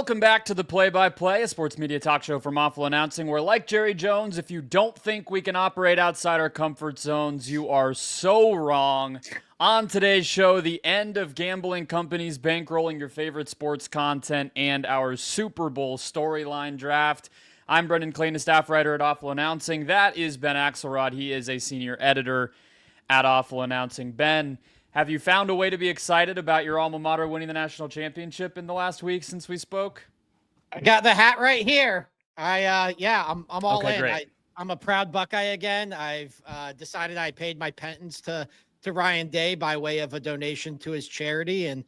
Welcome back to the Play-by-Play, a sports media talk show from Awful Announcing, where, like Jerry Jones, if you don't think we can operate outside our comfort zones, you are so wrong. On today's show, the end of gambling companies bankrolling your favorite sports content and our Super Bowl storyline draft. I'm Brendan Clayton, a staff writer at Awful Announcing. That is Ben Axelrod. He is a senior editor at Awful Announcing. Ben, have you found a way to be excited about your alma mater winning the national championship in the last week since we spoke? I got the hat right here. I'm all okay, in. Great. I'm a proud Buckeye again. I've decided I paid my penance to Ryan Day by way of a donation to his charity. And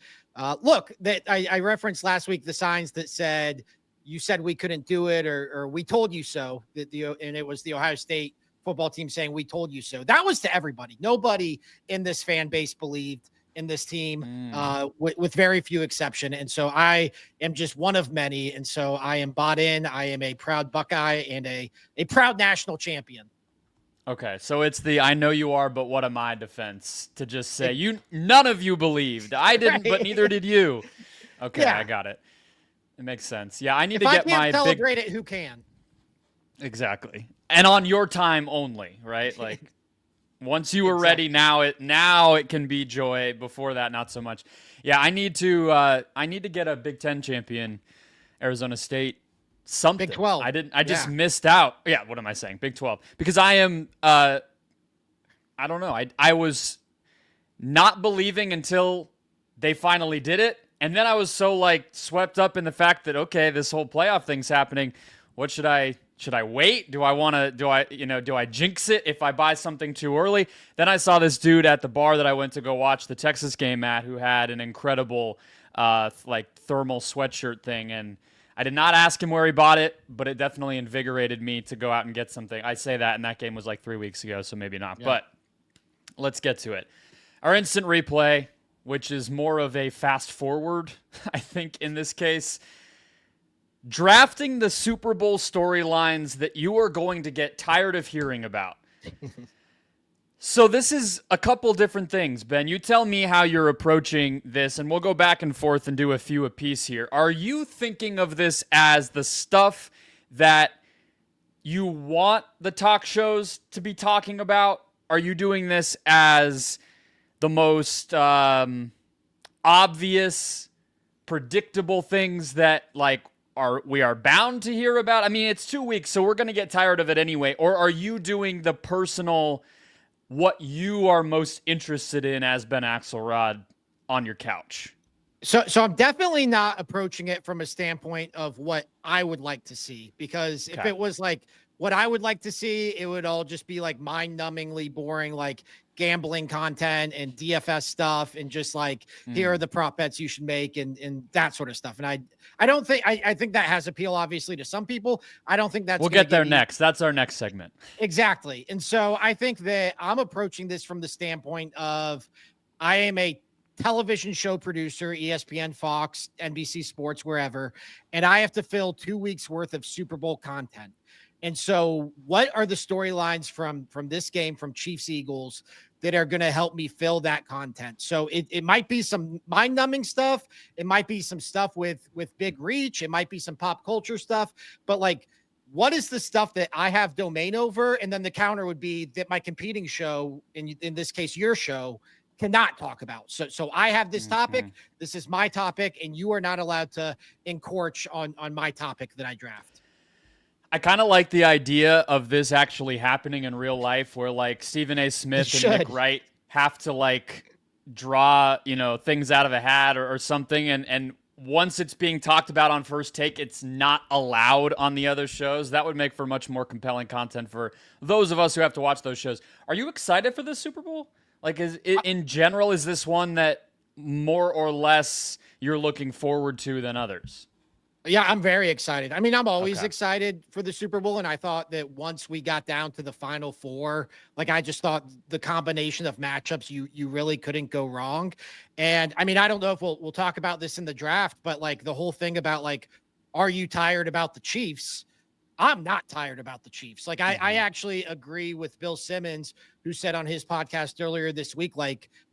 look, that I referenced last week the signs that said, you said we couldn't do it, or we told you so. And it was the Ohio State football team saying, we told you so. That was to everybody. Nobody in this fan base believed in this team, with very few exception. And so I am just one of many. And so I am bought in. I am a proud Buckeye and a proud national champion. Okay, so it's the I know you are, but what am I defense to just say none of you believed. I didn't, right. But neither did you. Okay, yeah. I got it. It makes sense. Yeah, I need to get my celebrate it. Who can? Exactly. And on your time only, right? Like once you were ready, now it can be joy. Before that, not so much. Yeah, I need to get a Big Ten champion, Arizona State, something. Big 12. I just missed out. Yeah, what am I saying? Big 12. Because I am I don't know. I was not believing until they finally did it. And then I was so swept up in the fact that, okay, this whole playoff thing's happening. What should I wait? Do I jinx it if I buy something too early? Then I saw this dude at the bar that I went to go watch the Texas game at who had an incredible thermal sweatshirt thing. And I did not ask him where he bought it, but it definitely invigorated me to go out and get something. I say that, and that game was 3 weeks ago, so maybe not. Yeah. But let's get to it. Our instant replay, which is more of a fast forward, I think, in this case. Drafting the Super Bowl storylines that you are going to get tired of hearing about. So this is a couple different things, Ben. You tell me how you're approaching this, and we'll go back and forth and do a few apiece here. Are you thinking of this as the stuff that you want the talk shows to be talking about? Are you doing this as the most obvious, predictable things that we are bound to hear about? I mean, it's 2 weeks, so we're going to get tired of it anyway. Or are you doing the personal, what you are most interested in as Ben Axelrod on your couch? So I'm definitely not approaching it from a standpoint of what I would like to see, because if it was what I would like to see, it would all just be mind-numbingly boring, gambling content and DFS stuff, and just here are the prop bets you should make and that sort of stuff. And I think that has appeal, obviously, to some people. I don't think that's we'll get there next. That's our next segment. Exactly. And so I think that I'm approaching this from the standpoint of I am a television show producer, ESPN, Fox, NBC Sports, wherever, and I have to fill 2 weeks worth of Super Bowl content. And so what are the storylines from this game, from Chiefs Eagles, that are going to help me fill that content? So it might be some mind-numbing stuff. It might be some stuff with big reach. It might be some pop culture stuff. But what is the stuff that I have domain over? And then the counter would be that my competing show, in this case, your show, cannot talk about. So I have this topic. This is my topic, and you are not allowed to encroach on my topic that I draft. I kind of like the idea of this actually happening in real life, where Stephen A. Smith and Nick Wright have to draw, things out of a hat or something. And once it's being talked about on First Take, it's not allowed on the other shows. That would make for much more compelling content for those of us who have to watch those shows. Are you excited for this Super Bowl? In general, is this one that more or less you're looking forward to than others? Yeah, I'm very excited. I mean, I'm always excited for the Super Bowl, and I thought that once we got down to the Final Four, I just thought the combination of matchups, you really couldn't go wrong. And I mean, I don't know if we'll talk about this in the draft, but the whole thing about are you tired about the Chiefs? I'm not tired about the Chiefs. I actually agree with Bill Simmons, who said on his podcast earlier this week,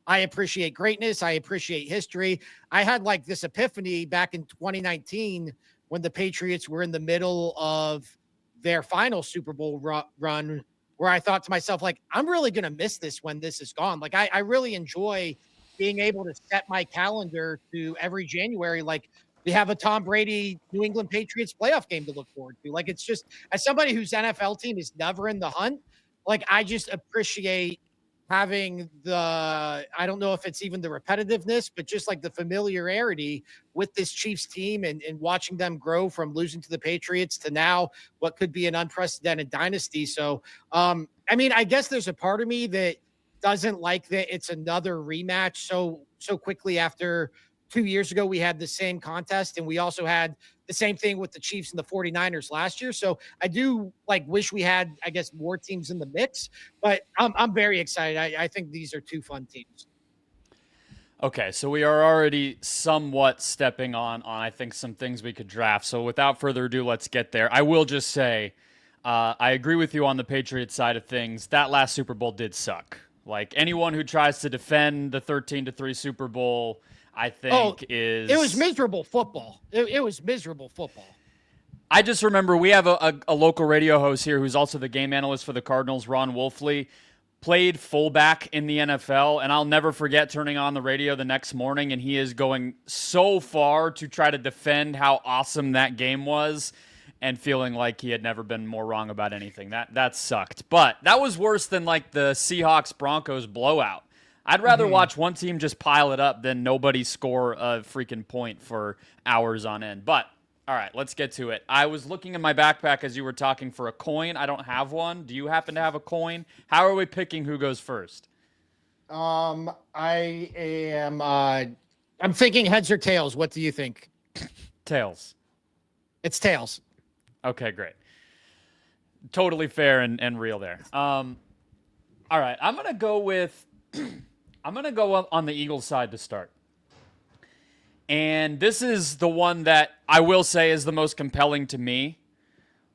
I appreciate greatness. I appreciate history. I had this epiphany back in 2019 when the Patriots were in the middle of their final Super Bowl run, where I thought to myself, like, I'm really going to miss this when this is gone. Like, I really enjoy being able to set my calendar to every January. Like, we have a Tom Brady New England Patriots playoff game to look forward to. Like, it's just, as somebody whose NFL team is never in the hunt, like, I just appreciate having I don't know if it's even the repetitiveness, but just like the familiarity with this Chiefs team and watching them grow from losing to the Patriots to now what could be an unprecedented dynasty. So, I mean, I guess there's a part of me that doesn't like that it's another rematch so quickly after 2 years ago we had the same contest, and we also had the same thing with the Chiefs and the 49ers last year. So I do like wish we had, I guess, more teams in the mix, but I'm very excited. I think these are two fun teams. Okay, so we are already somewhat stepping on I think some things we could draft. So without further ado, let's get there. I will just say, I agree with you on the Patriots side of things. That last Super Bowl did suck. Like, anyone who tries to defend the 13-3 Super Bowl, I think it was miserable football. It was miserable football. I just remember we have a local radio host here who's also the game analyst for the Cardinals, Ron Wolfley, played fullback in the NFL, and I'll never forget turning on the radio the next morning, and he is going so far to try to defend how awesome that game was and feeling like he had never been more wrong about anything. That sucked. But that was worse than like the Seahawks-Broncos blowout. I'd rather watch one team just pile it up than nobody score a freaking point for hours on end. But, all right, let's get to it. I was looking in my backpack as you were talking for a coin. I don't have one. Do you happen to have a coin? How are we picking who goes first? I'm thinking heads or tails. What do you think? Tails. It's tails. Okay, great. Totally fair and real there. All right, I'm going to go with... I'm going to go on the Eagles side to start. And this is the one that I will say is the most compelling to me,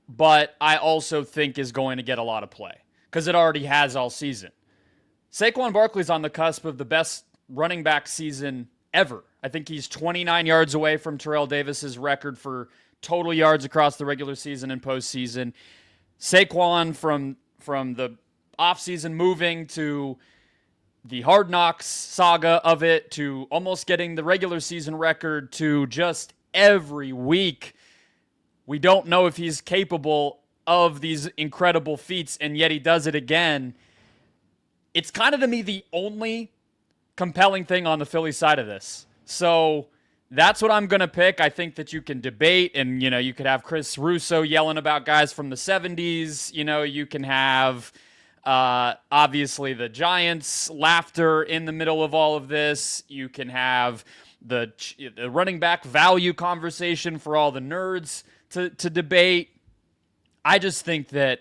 but I also think is going to get a lot of play because it already has all season. Saquon Barkley's on the cusp of the best running back season ever. I think he's 29 yards away from Terrell Davis's record for total yards across the regular season and postseason. Saquon from the offseason moving to the Hard Knocks saga of it, to almost getting the regular season record, to just every week we don't know if he's capable of these incredible feats, and yet he does it again. It's kind of, to me, the only compelling thing on the Philly side of this. So that's what I'm going to pick. I think that you can debate, and, you know, you could have Chris Russo yelling about guys from the 70s. You know, you can have... obviously the Giants' laughter in the middle of all of this. You can have the running back value conversation for all the nerds to debate. I just think that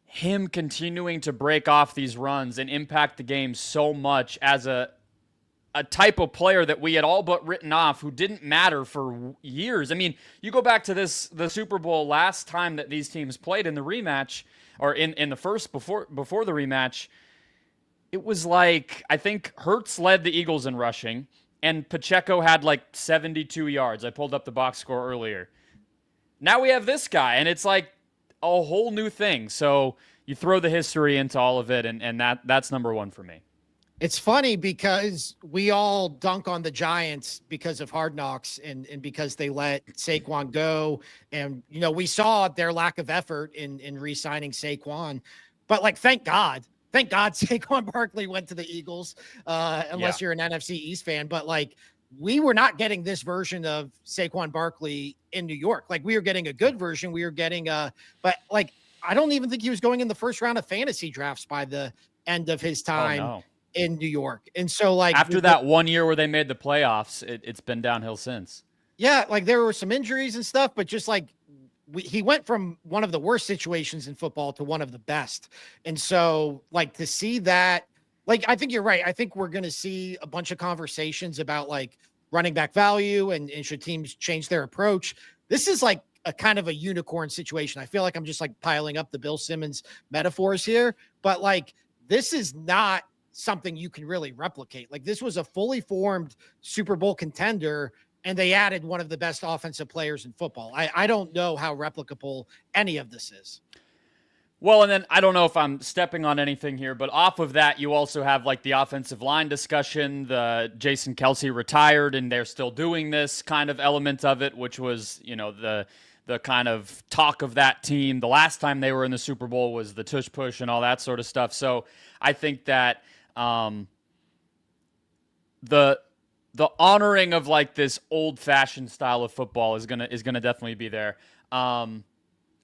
him continuing to break off these runs and impact the game so much as a type of player that we had all but written off, who didn't matter for years. I mean, you go back to the Super Bowl last time that these teams played in the rematch, or in the first before the rematch, it was like, I think Hurts led the Eagles in rushing, and Pacheco had like 72 yards. I pulled up the box score earlier. Now we have this guy, and it's like a whole new thing. So you throw the history into all of it, and that's number one for me. It's funny because we all dunk on the Giants because of Hard Knocks and because they let Saquon go. And, you know, we saw their lack of effort in re-signing Saquon. But, like, thank God Saquon Barkley went to the Eagles, unless you're an NFC East fan. But, like, we were not getting this version of Saquon Barkley in New York. Like, we were getting a good version. We were getting but, like, I don't even think he was going in the first round of fantasy drafts by the end of his time. Oh, no. In New York. And so, like, after that 1 year where they made the playoffs, it's been downhill since. Yeah, like, there were some injuries and stuff, but just like he went from one of the worst situations in football to one of the best. And so, like, to see that, like, I think you're right. I think we're going to see a bunch of conversations about like running back value and should teams change their approach. This is like a kind of a unicorn situation. I feel like I'm just like piling up the Bill Simmons metaphors here, but like, this is not something you can really replicate. Like, this was a fully formed Super Bowl contender and they added one of the best offensive players in football. I don't know how replicable any of this is. Well, and then I don't know if I'm stepping on anything here, but off of that, you also have like the offensive line discussion. The Jason Kelsey retired, and they're still doing this kind of element of it, which was, the kind of talk of that team. The last time they were in the Super Bowl was the tush push and all that sort of stuff. So I think that the honoring of like this old fashioned style of football is gonna definitely be there.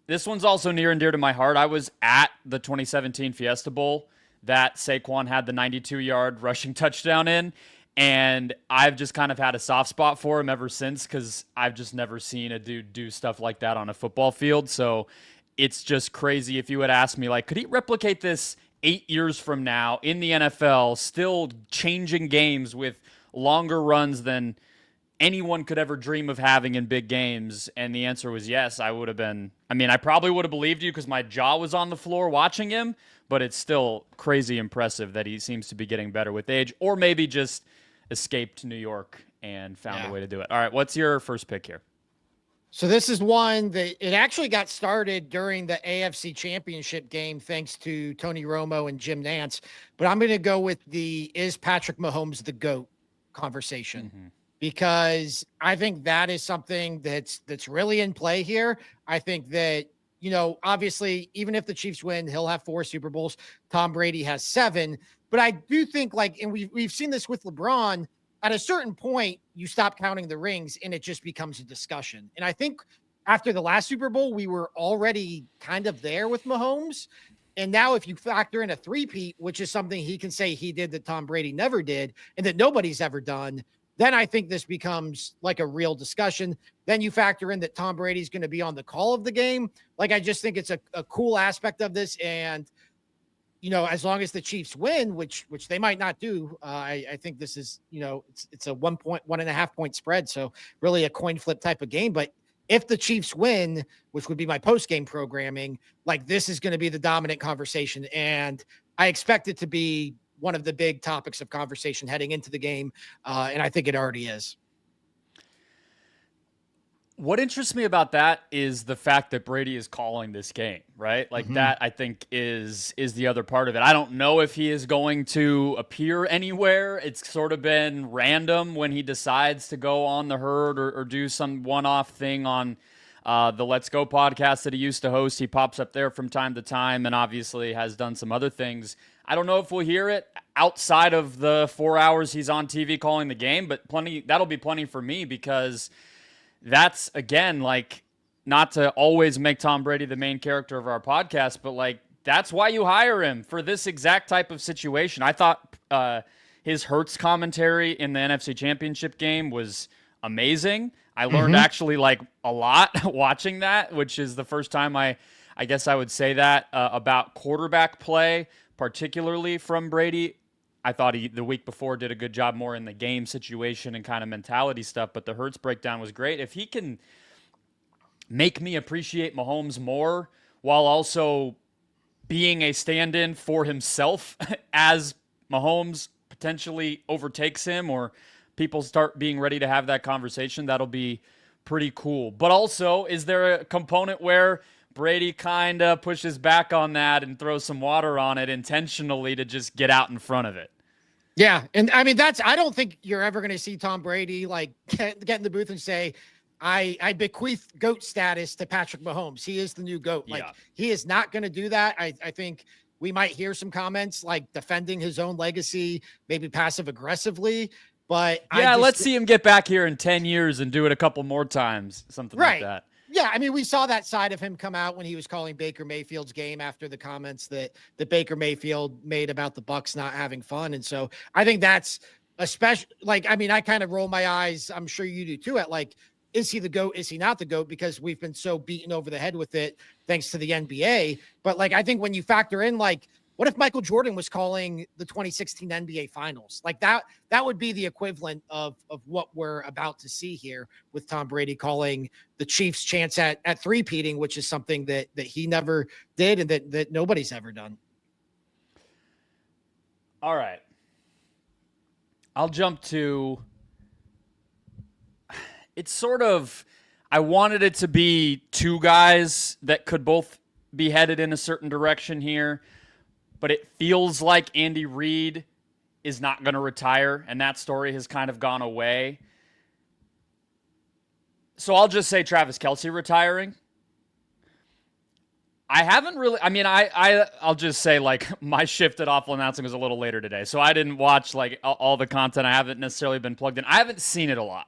This one's also near and dear to my heart. I was at the 2017 Fiesta Bowl that Saquon had the 92-yard rushing touchdown in, and I've just kind of had a soft spot for him ever since because I've just never seen a dude do stuff like that on a football field. So it's just crazy. If you had asked me, like, could he replicate this 8 years from now in the NFL, still changing games with longer runs than anyone could ever dream of having in big games? And the answer was yes. I probably would have believed you because my jaw was on the floor watching him, but it's still crazy impressive that he seems to be getting better with age, or maybe just escaped New York and found a way to do it. All right, what's your first pick here? So this is one that it actually got started during the AFC Championship game, thanks to Tony Romo and Jim Nantz. But I'm going to go with is Patrick Mahomes the GOAT conversation, because I think that is something that's really in play here. I think that, obviously, even if the Chiefs win, he'll have 4 Super Bowls. Tom Brady has 7. But I do think, and we've seen this with LeBron, at a certain point, you stop counting the rings and it just becomes a discussion. And I think after the last Super Bowl, we were already kind of there with Mahomes. And now if you factor in a three-peat, which is something he can say he did that Tom Brady never did and that nobody's ever done, then I think this becomes like a real discussion. Then you factor in that Tom Brady's going to be on the call of the game. I just think it's a cool aspect of this. And, as long as the Chiefs win, which they might not do, I think this is, it's a 1.5 point spread. So really a coin flip type of game. But if the Chiefs win, which would be my post-game programming, this is going to be the dominant conversation. And I expect it to be one of the big topics of conversation heading into the game. And I think it already is. What interests me about that is the fact that Brady is calling this game, right? That I think is the other part of it. I don't know if he is going to appear anywhere. It's sort of been random when he decides to go on the herd or do some one-off thing on the Let's Go podcast that he used to host. He pops up there from time to time and obviously has done some other things. I don't know if we'll hear it outside of the 4 hours he's on TV calling the game, but that'll be plenty for me, because that's, again, not to always make Tom Brady the main character of our podcast, but that's why you hire him, for this exact type of situation. I thought his Hurts commentary in the NFC Championship game was amazing. I learned actually a lot watching that, which is the first time I guess I would say that about quarterback play, particularly from Brady. I thought he, the week before, did a good job more in the game situation and kind of mentality stuff, but the Hurts breakdown was great. If he can make me appreciate Mahomes more while also being a stand-in for himself as Mahomes potentially overtakes him, or people start being ready to have that conversation, that'll be pretty cool. But also, is there a component where Brady kind of pushes back on that and throws some water on it intentionally to just get out in front of it? Yeah. And I mean, I don't think you're ever going to see Tom Brady get in the booth and say, I bequeath GOAT status to Patrick Mahomes. He is the new GOAT. He is not going to do that. I think we might hear some comments defending his own legacy, maybe passive aggressively. But let's see him get back here in 10 years and do it a couple more times. Something like that. Yeah, I mean, we saw that side of him come out when he was calling Baker Mayfield's game after the comments that Baker Mayfield made about the Bucs not having fun. And so I think that's especially I kind of roll my eyes. I'm sure you do too, at is he the GOAT? Is he not the GOAT? Because we've been so beaten over the head with it thanks to the NBA. But I think when you factor in what if Michael Jordan was calling the 2016 NBA Finals? That would be the equivalent of what we're about to see here with Tom Brady calling the Chiefs' chance at three-peating, which is something that he never did and that nobody's ever done. All right. I'll jump to it's sort of, I wanted it to be two guys that could both be headed in a certain direction here, but it feels like Andy Reid is not going to retire, and that story has kind of gone away. So I'll just say Travis Kelce retiring. I haven't really. I mean, I'll just say like my shift at awful announcing was a little later today, so I didn't watch like all the content. I haven't necessarily been plugged in. I haven't seen it a lot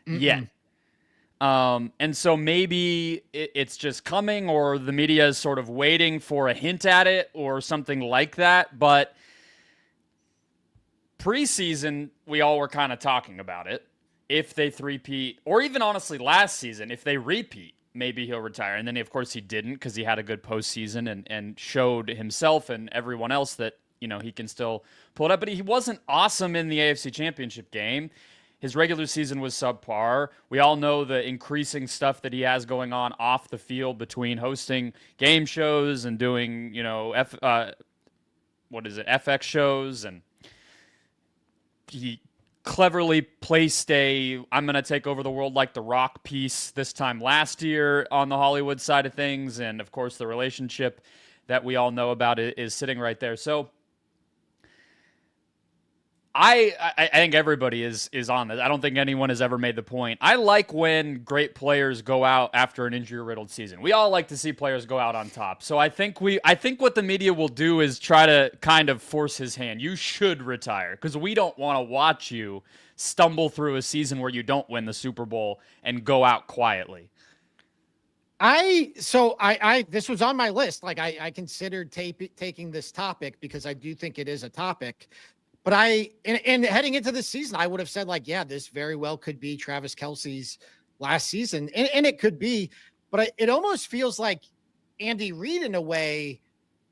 yet. And so maybe it's just coming, or the media is sort of waiting for a hint at it, or something like that. But preseason, we all were kind of talking about it. If they three-peat, or even honestly last season, if they repeat, maybe he'll retire. And then, of course, he didn't, because he had a good postseason and showed himself and everyone else that, you know, he can still pull it up. But he wasn't awesome in the AFC Championship game. His regular season was subpar. We all know the increasing stuff that he has going on off the field between hosting game shows and doing, you know, FX shows. And he cleverly placed I'm going to take over the world like The Rock piece this time last year on the Hollywood side of things. And, of course, the relationship that we all know about is sitting right there. So I think everybody is on this. I don't think anyone has ever made the point. I like when great players go out after an injury-riddled season. We all like to see players go out on top. So I think what the media will do is try to kind of force his hand. You should retire, because we don't want to watch you stumble through a season where you don't win the Super Bowl and go out quietly. This was on my list. Like I considered taking this topic because I do think it is a topic. But and heading into this season, I would have said, like, yeah, this very well could be Travis Kelce's last season. And it could be, but it almost feels like Andy Reid in a way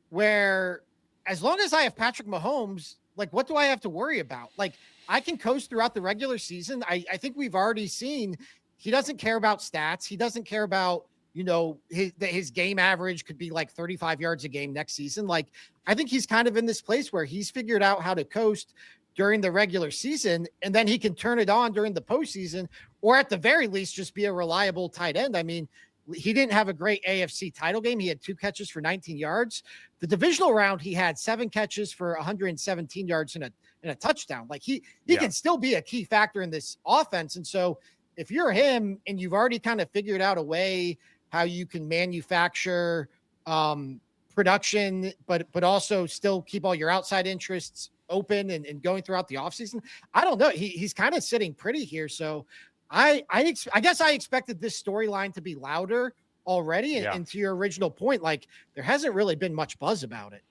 where as long as I have Patrick Mahomes, like, what do I have to worry about? Like, I can coast throughout the regular season. I think we've already seen he doesn't care about stats. He doesn't care about, you know, his game average could be like 35 yards a game next season. Like, I think he's kind of in this place where he's figured out how to coast during the regular season, and then he can turn it on during the postseason, or at the very least, just be a reliable tight end. I mean, he didn't have a great AFC title game. He had 2 catches for 19 yards. The divisional round, he had 7 catches for 117 yards and a touchdown. Like he can still be a key factor in this offense. And so if you're him and you've already kind of figured out a way how you can manufacture production, but also still keep all your outside interests open and going throughout the offseason. I don't know. He's kind of sitting pretty here. So I guess I expected this storyline to be louder already. And to your original point, like, there hasn't really been much buzz about it.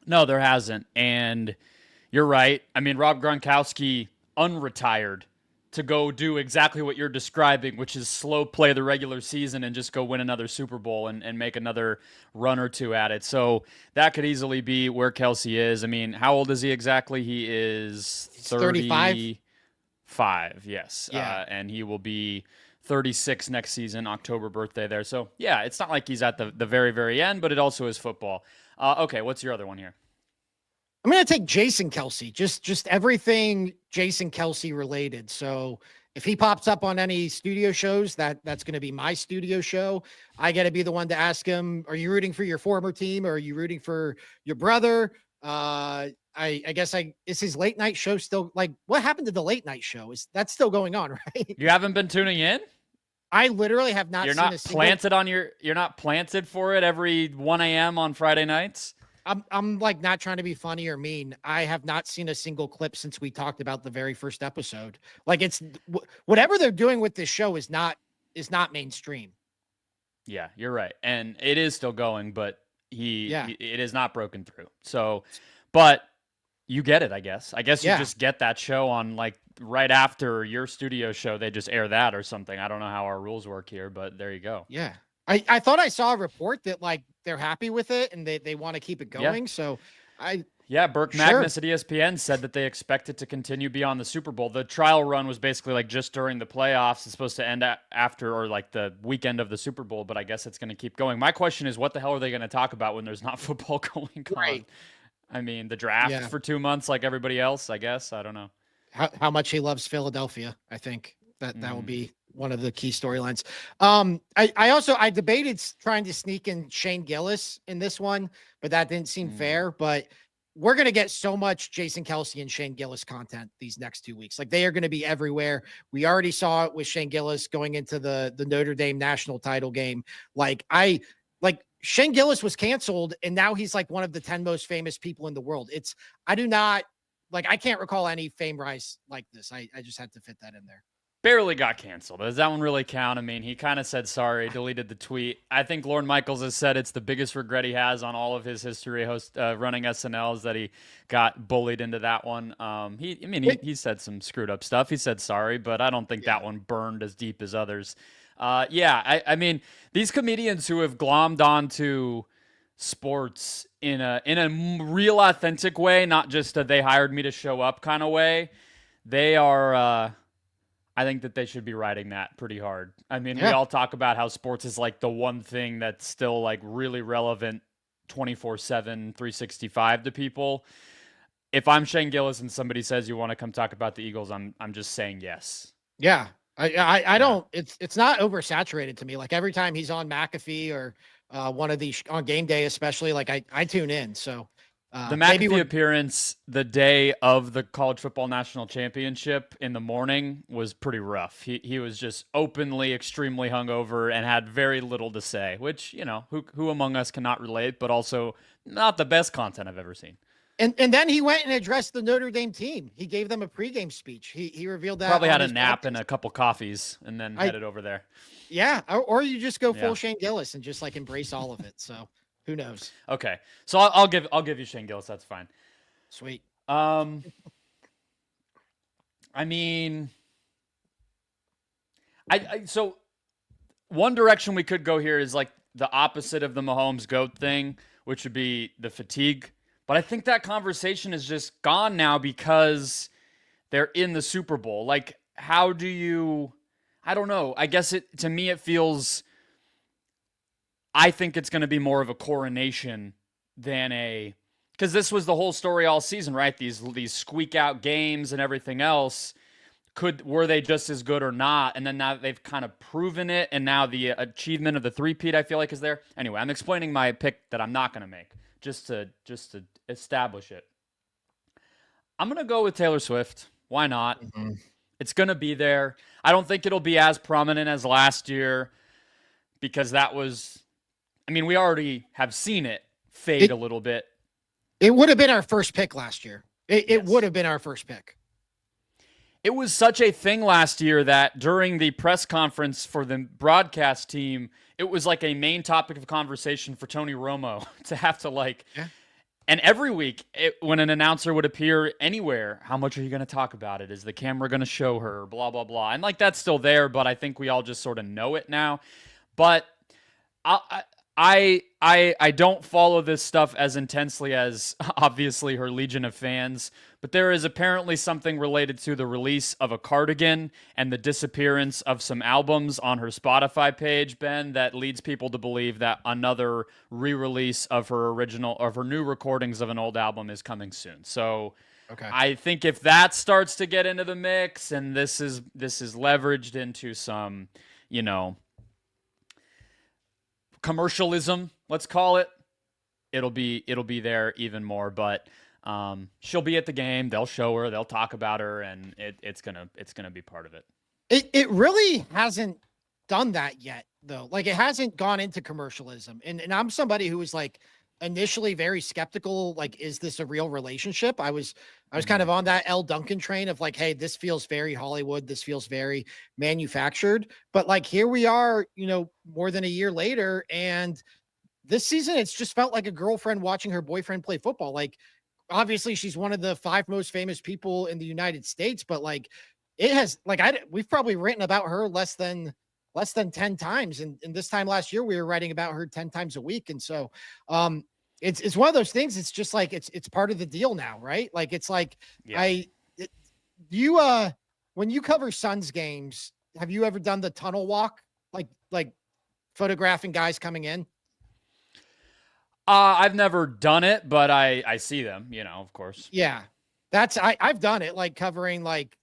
No, there hasn't. And you're right. I mean, Rob Gronkowski unretired to go do exactly what you're describing, which is slow play the regular season and just go win another Super Bowl and make another run or two at it. So that could easily be where Kelce is. I mean, how old is he exactly? He is 35. Yes. Yeah. And he will be 36 next season, October birthday there. So yeah, it's not like he's at the very, very end, but it also is football. Okay. What's your other one here? I'm going to take Jason Kelce, just everything Jason Kelce related. So if he pops up on any studio shows, that's going to be my studio show. I got to be the one to ask him, are you rooting for your former team, or are you rooting for your brother? I guess is his late night show still, like, what happened to the late night show? Is that still going on, right? You haven't been tuning in? I literally have not. You're not planted for it every 1 a.m. on Friday nights? I'm like not trying to be funny or mean. I have not seen a single clip since we talked about the very first episode. Like, it's whatever they're doing with this show is not mainstream. Yeah, you're right. And it is still going, but it is not broken through. So, but you get it, I guess. I guess you just get that show on, like, right after your studio show. They just air that or something. I don't know how our rules work here, but there you go. Yeah. I thought I saw a report that, like, they're happy with it and they want to keep it going. So Burke Magnus at ESPN said that they expect it to continue beyond the Super Bowl. The trial run was basically like just during the playoffs. It's supposed to end after, or like the weekend of the Super Bowl, but I guess it's going to keep going. My question is, what the hell are they going to talk about when there's not football going on? I mean, the draft for 2 months like everybody else, I guess. I don't know. How much he loves Philadelphia, I think. That would be one of the key storylines. I debated trying to sneak in Shane Gillis in this one, but that didn't seem fair. But we're going to get so much Jason Kelsey and Shane Gillis content these next 2 weeks. Like, they are going to be everywhere. We already saw it with Shane Gillis going into the Notre Dame national title game. Like Shane Gillis was canceled, and now he's like one of the 10 most famous people in the world. I can't recall any fame rise like this. I just had to fit that in there. Barely got canceled. Does that one really count? I mean, he kind of said sorry, deleted the tweet. I think Lorne Michaels has said it's the biggest regret he has on all of his history running SNL is that he got bullied into that one. He said some screwed up stuff. He said sorry, but I don't think that one burned as deep as others. I mean, these comedians who have glommed onto sports in a real authentic way, not just a they hired me to show up kind of way, they are I think that they should be riding that pretty hard. I mean, we all talk about how sports is like the one thing that's still like really relevant 24/7, 365 to people. If I'm Shane Gillis and somebody says you want to come talk about the Eagles, I'm just saying yes. Yeah. I don't, it's not oversaturated to me. Like, every time he's on McAfee or one of these on game day, especially, like I tune in. So the McAfee appearance the day of the college football national championship in the morning was pretty rough. He was just openly extremely hungover and had very little to say, which, who among us cannot relate, but also not the best content I've ever seen. And then he went and addressed the Notre Dame team. He gave them a pregame speech. He revealed that. Probably had a nap and a couple coffees and then headed over there. Yeah. Or you just go full Shane Gillis and just like embrace all of it. So who knows? Okay. So I'll give you Shane Gillis. That's fine. Sweet. I mean, so one direction we could go here is like the opposite of the Mahomes GOAT thing, which would be the fatigue. But I think that conversation is just gone now because they're in the Super Bowl. Like, how do you, I don't know. I guess to me, it feels, I think it's going to be more of a coronation than because this was the whole story all season, right? These squeak out games and everything else. Were they just as good or not? And then now they've kind of proven it. And now the achievement of the three-peat, I feel like, is there. Anyway, I'm explaining my pick that I'm not going to make. Just to establish it. I'm going to go with Taylor Swift. Why not? Mm-hmm. It's going to be there. I don't think it'll be as prominent as last year because we already have seen it fade a little bit. It would have been our first pick last year. It would have been our first pick. It was such a thing last year that during the press conference for the broadcast team, it was like a main topic of conversation for Tony Romo to have to and every week when an announcer would appear anywhere, how much are you going to talk about it? Is the camera going to show her? Blah, blah, blah. And that's still there, but I think we all just sort of know it now. But I don't follow this stuff as intensely as obviously her legion of fans, but there is apparently something related to the release of a cardigan and the disappearance of some albums on her Spotify page, Ben, that leads people to believe that another re-release of her new recordings of an old album is coming soon. So okay. I think if that starts to get into the mix and this is leveraged into some, commercialism, let's call it, it'll be there even more. But she'll be at the game, they'll show her, they'll talk about her, and it's gonna be part of it. It really hasn't done that yet, though. Like, it hasn't gone into commercialism, and I'm somebody who was like initially very skeptical, like, is this a real relationship? I was kind of on that Elle Duncan train of like, hey, this feels very Hollywood, this feels very manufactured. But like, here we are, more than a year later, and this season it's just felt like a girlfriend watching her boyfriend play football. Like, obviously she's one of the 5 most famous people in the United States, but like, it has, like, we've probably written about her less than 10 times. And this time last year, we were writing about her 10 times a week. And so it's one of those things. It's just like, it's part of the deal now, right? Like, it's like, when you cover Suns games, have you ever done the tunnel walk? Like photographing guys coming in? I've never done it, but I see them, of course. Yeah. I've done it, like covering like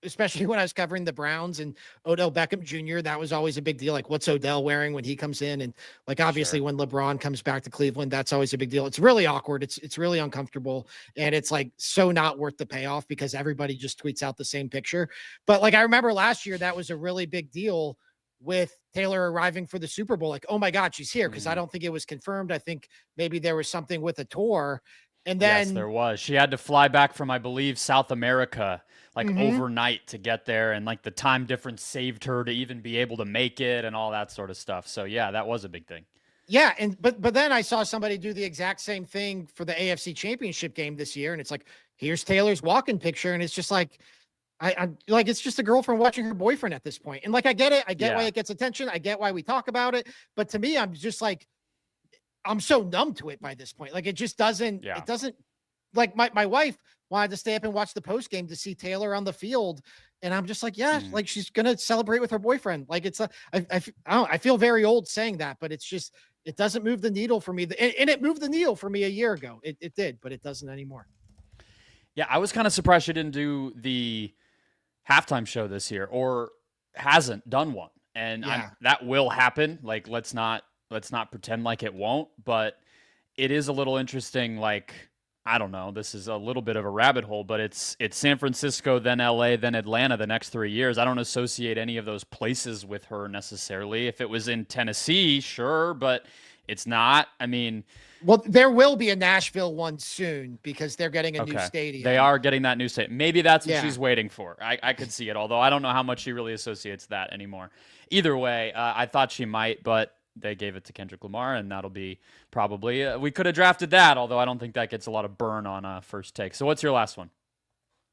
especially when I was covering the Browns and Odell Beckham Jr., that was always a big deal. Like, what's Odell wearing when he comes in? And like, obviously, when LeBron comes back to Cleveland, that's always a big deal. It's really awkward. It's really uncomfortable. And it's like so not worth the payoff because everybody just tweets out the same picture. But like, I remember last year, that was a really big deal with Taylor arriving for the Super Bowl. Like, oh my God, she's here. Cause I don't think it was confirmed. I think maybe there was something with a tour. And then yes, there was. She had to fly back from, I believe, South America, like overnight to get there. And like the time difference saved her to even be able to make it and all that sort of stuff. So yeah, that was a big thing. Yeah, and but then I saw somebody do the exact same thing for the AFC Championship game this year, and it's like, here's Taylor's walk-in picture, and it's just like, I'm like, it's just a girlfriend watching her boyfriend at this point. And like, I get it, I get why it gets attention, I get why we talk about it, but to me, I'm just like, I'm so numb to it by this point. Like, it just doesn't, it doesn't. Like my wife wanted to stay up and watch the post game to see Taylor on the field. And I'm just like, yeah, like she's going to celebrate with her boyfriend. Like it's I feel very old saying that, but it's just, it doesn't move the needle for me. And it moved the needle for me a year ago. It did, but it doesn't anymore. Yeah. I was kind of surprised she didn't do the halftime show this year or hasn't done one. And that will happen. Like, let's not pretend like it won't, but it is a little interesting. Like, I don't know, this is a little bit of a rabbit hole, but it's San Francisco, then LA, then Atlanta the next 3 years. I don't associate any of those places with her necessarily. If it was in Tennessee, sure, but it's not. I mean, well, there will be a Nashville one soon because they're getting a new stadium. They are getting that new stadium. Maybe that's what she's waiting for. I could see it, although I don't know how much she really associates that anymore. Either way, I thought she might, but they gave it to Kendrick Lamar, and that'll be probably we could have drafted that, although I don't think that gets a lot of burn on first take. So what's your last one?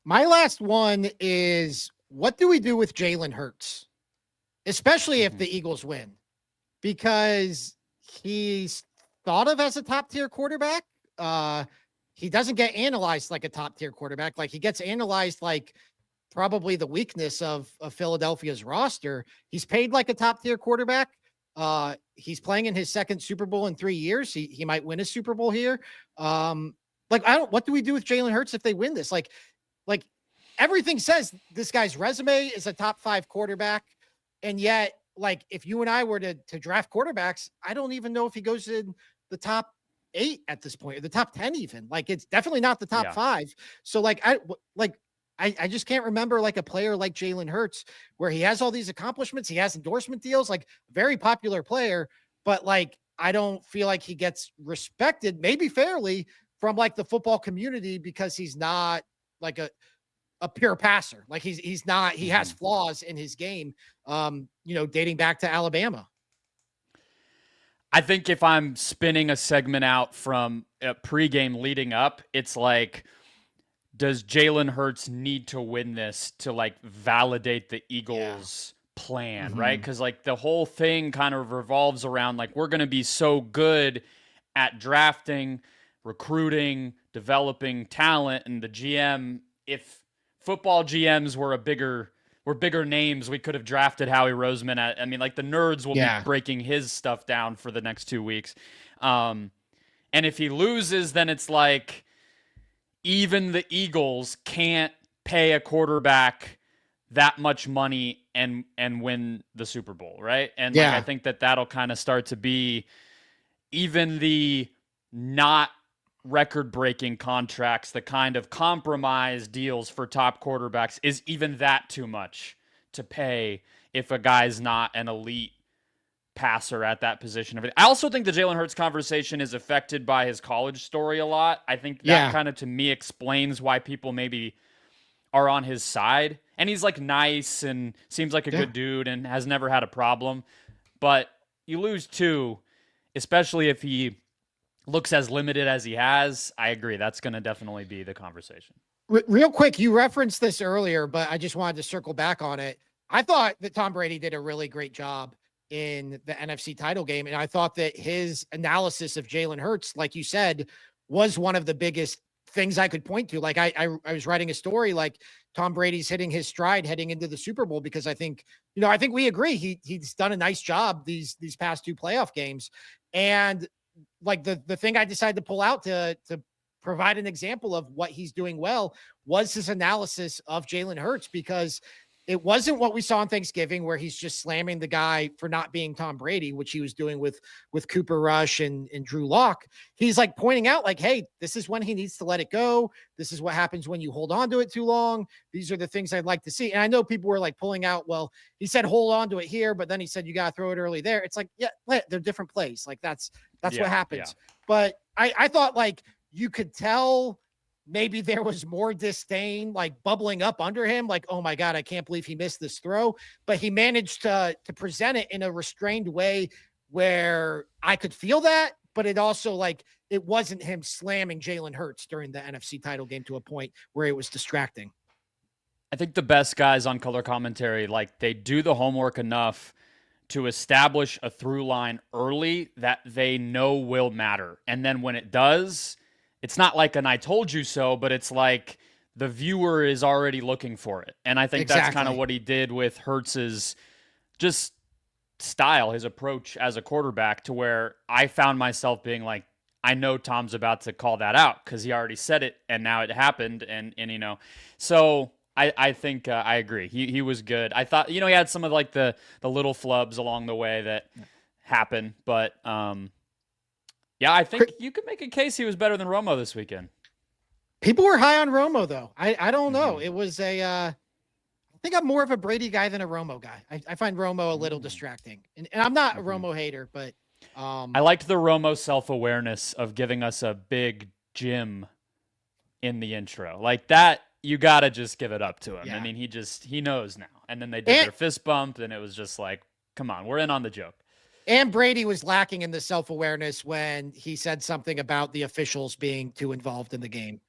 My last one is, what do we do with Jalen Hurts, especially if the Eagles win? Because he's thought of as a top-tier quarterback. He doesn't get analyzed like a top-tier quarterback. Like, he gets analyzed like probably the weakness of Philadelphia's roster. He's paid like a top-tier quarterback. He's playing in his second Super Bowl in 3 years. He might win a Super Bowl here. What do we do with Jalen Hurts if they win this? Like everything says this guy's resume is a top 5 quarterback. And yet, like, if you and I were to draft quarterbacks, I don't even know if he goes in the top 8 at this point, or the top 10 even. Like, it's definitely not the top 5. So I just can't remember like a player like Jalen Hurts where he has all these accomplishments. He has endorsement deals, like very popular player, but like, I don't feel like he gets respected, maybe fairly, from like the football community because he's not like a pure passer. Like he's not, he has flaws in his game, dating back to Alabama. I think if I'm spinning a segment out from a pregame leading up, it's like, does Jalen Hurts need to win this to like validate the Eagles' plan, right? Because like the whole thing kind of revolves around like, we're going to be so good at drafting, recruiting, developing talent, and the GM, if football GMs were bigger names, we could have drafted Howie Roseman. I mean, like the nerds will be breaking his stuff down for the next 2 weeks. And if he loses, then it's like, even the Eagles can't pay a quarterback that much money and win the Super Bowl, right? And like, I think that'll kind of start to be even the not record-breaking contracts, the kind of compromise deals for top quarterbacks, is even that too much to pay if a guy's not an elite passer at that position. I also think the Jalen Hurts conversation is affected by his college story a lot. I think that kind of, to me, explains why people maybe are on his side. And he's like nice and seems like a good dude and has never had a problem. But you lose 2, especially if he looks as limited as he has. I agree. That's going to definitely be the conversation. Real quick, you referenced this earlier, but I just wanted to circle back on it. I thought that Tom Brady did a really great job in the NFC title game. And I thought that his analysis of Jalen Hurts, like you said, was one of the biggest things I could point to. Like I was writing a story like Tom Brady's hitting his stride heading into the Super Bowl, because I think we agree he's done a nice job these past 2 playoff games. And like the thing I decided to pull out to provide an example of what he's doing well was his analysis of Jalen Hurts, because it wasn't what we saw on Thanksgiving where he's just slamming the guy for not being Tom Brady, which he was doing with Cooper Rush and Drew Lock. He's like pointing out like, hey, this is when he needs to let it go. This is what happens when you hold on to it too long. These are the things I'd like to see. And I know people were like pulling out, well, he said hold on to it here, but then he said you got to throw it early there. It's like, yeah, they're different plays. Like that's what happens. Yeah. But I thought like you could tell maybe there was more disdain like bubbling up under him. Like, oh my God, I can't believe he missed this throw. But he managed to present it in a restrained way where I could feel that, but it also like, it wasn't him slamming Jalen Hurts during the NFC title game to a point where it was distracting. I think the best guys on color commentary, like they do the homework enough to establish a through line early that they know will matter. And then when it does, it's not like an I told you so, but it's like the viewer is already looking for it. And I think that's kind of what he did with Hurts's just style, his approach as a quarterback, to where I found myself being like, I know Tom's about to call that out because he already said it and now it happened. And you know, so I think I agree. He was good. I thought, you know, he had some of like the little flubs along the way that happened, but yeah, I think you could make a case he was better than Romo this weekend. People were high on Romo, though. I don't know. It was I think I'm more of a Brady guy than a Romo guy. I find Romo a little distracting. And I'm not a Romo hater, but I liked the Romo self-awareness of giving us a big Jim in the intro. Like that, you got to just give it up to him. Yeah. I mean, he knows now. And then they did their fist bump, and it was just like, come on, we're in on the joke. And Brady was lacking in the self-awareness when he said something about the officials being too involved in the game,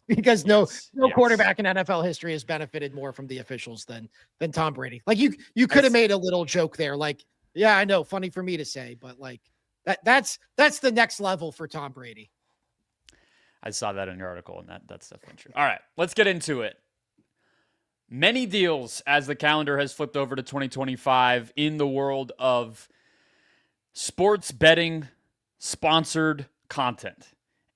because no quarterback in NFL history has benefited more from the officials than Tom Brady. Like you could have made a little joke there. Like, yeah, I know, funny for me to say, but like that's the next level for Tom Brady. I saw that in your article, and that's definitely true. All right, let's get into it. Many deals as the calendar has flipped over to 2025 in the world of sports betting sponsored content.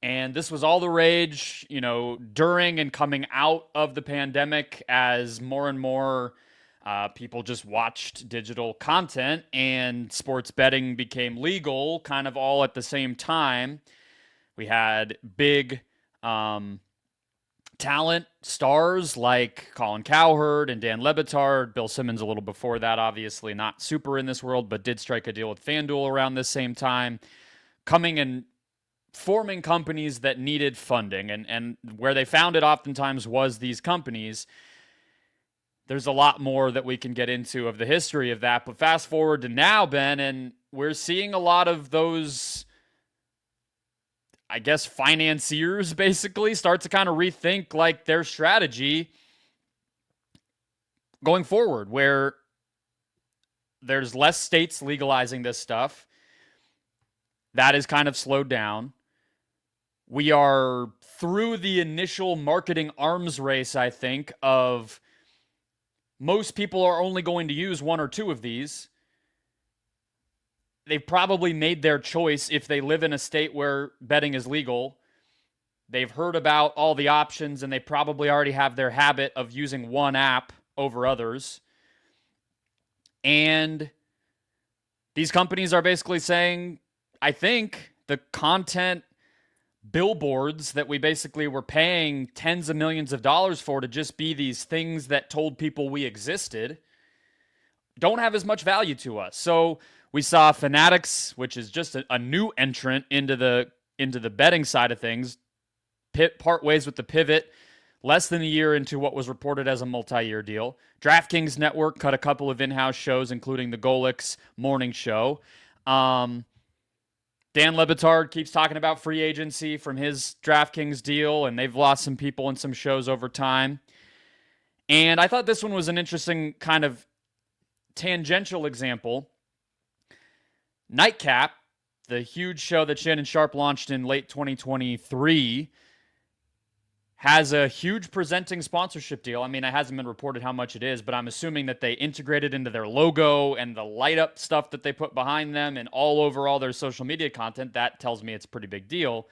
And this was all the rage, you know, during and coming out of the pandemic, as more and more people just watched digital content and sports betting became legal kind of all at the same time. We had big talent stars like Colin Cowherd and Dan Le Batard, Bill Simmons a little before that, obviously not super in this world, but did strike a deal with FanDuel around this same time, coming and forming companies that needed funding. And where they found it oftentimes was these companies. There's a lot more that we can get into of the history of that, but fast forward to now, Ben, and we're seeing a lot of those, I guess, financiers basically start to kind of rethink like their strategy going forward, where there's less states legalizing this stuff. That is kind of slowed down. We are through the initial marketing arms race, I think, of most people are only going to use one or two of these. They've probably made their choice if they live in a state where betting is legal. They've heard about all the options, and they probably already have their habit of using one app over others. And these companies are basically saying, I think the content billboards that we basically were paying tens of millions of dollars for to just be these things that told people we existed don't have as much value to us. So we saw Fanatics, which is just a new entrant into the betting side of things, part ways with the pivot less than a year into what was reported as a multi-year deal. DraftKings Network cut a couple of in-house shows, including the Golix morning show. Dan Le Batard keeps talking about free agency from his DraftKings deal, and they've lost some people in some shows over time. And I thought this one was an interesting kind of tangential example. Nightcap, the huge show that Shannon Sharp launched in late 2023, has a huge presenting sponsorship deal. I mean, it hasn't been reported how much it is, but I'm assuming that they integrated into their logo and the light up stuff that they put behind them and all over all their social media content. That tells me it's a pretty big deal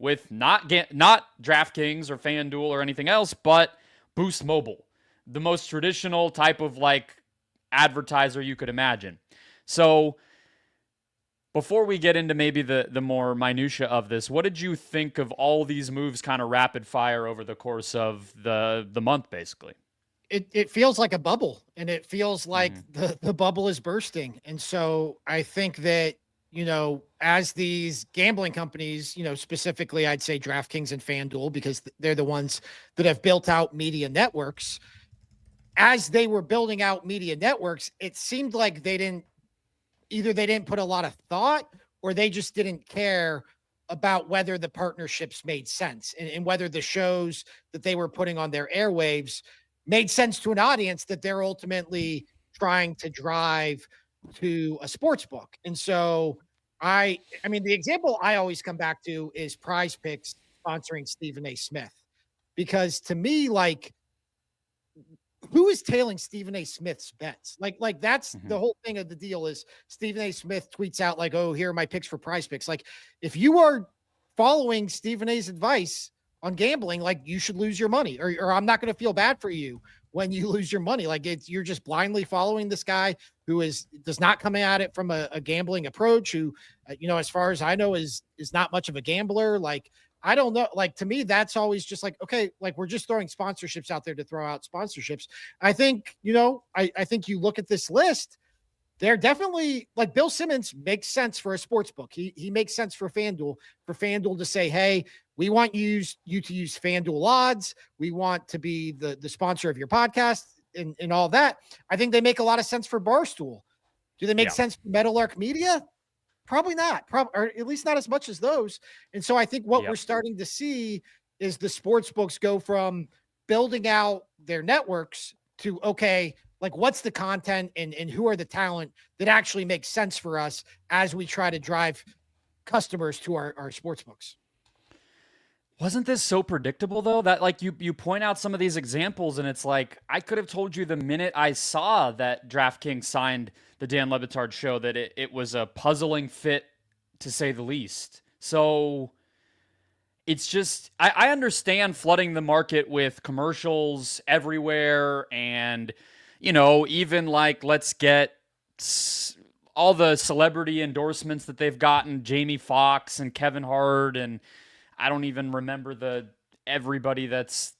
with not DraftKings or FanDuel or anything else, but Boost Mobile, the most traditional type of like advertiser you could imagine. So before we get into maybe the more minutia of this, what did you think of all these moves kind of rapid fire over the course of the month, basically? It feels like a bubble, and it feels like the bubble is bursting. And so I think that, as these gambling companies, specifically I'd say DraftKings and FanDuel, because they're the ones that have built out media networks. As they were building out media networks, it seemed like they didn't put a lot of thought, or they just didn't care about whether the partnerships made sense, and whether the shows that they were putting on their airwaves made sense to an audience that they're ultimately trying to drive to a sports book. And so I mean, the example I always come back to is Prize Picks sponsoring Stephen A. Smith, because to me, like, who is tailing Stephen A. Smith's bets? Like that's the whole thing of the deal. Is Stephen A. Smith tweets out like, "Oh, here are my picks for Prize Picks." Like, if you are following Stephen A.'s advice on gambling, like, you should lose your money, or I'm not going to feel bad for you when you lose your money. Like, you're just blindly following this guy who does not come at it from a gambling approach, who, as far as I know, is not much of a gambler. Like, I don't know. Like, to me, that's always just like, okay, like, we're just throwing sponsorships out there to throw out sponsorships. I think, I think you look at this list, they're definitely, like, Bill Simmons makes sense for a sports book. He makes sense for FanDuel to say, hey, we want you to use FanDuel odds. We want to be the sponsor of your podcast and all that. I think they make a lot of sense for Barstool. Do they make sense for Meadowlark Media? Probably not, or at least not as much as those. And so I think what we're starting to see is the sports books go from building out their networks to, okay, like, what's the content and who are the talent that actually makes sense for us as we try to drive customers to our sports books. Wasn't this so predictable, though, that, like, you point out some of these examples and it's like, I could have told you the minute I saw that DraftKings signed the Dan Le Batard show that it was a puzzling fit, to say the least. So it's just, I understand flooding the market with commercials everywhere, and, even like, let's get all the celebrity endorsements that they've gotten, Jamie Foxx and Kevin Hart, and I don't even remember everybody that's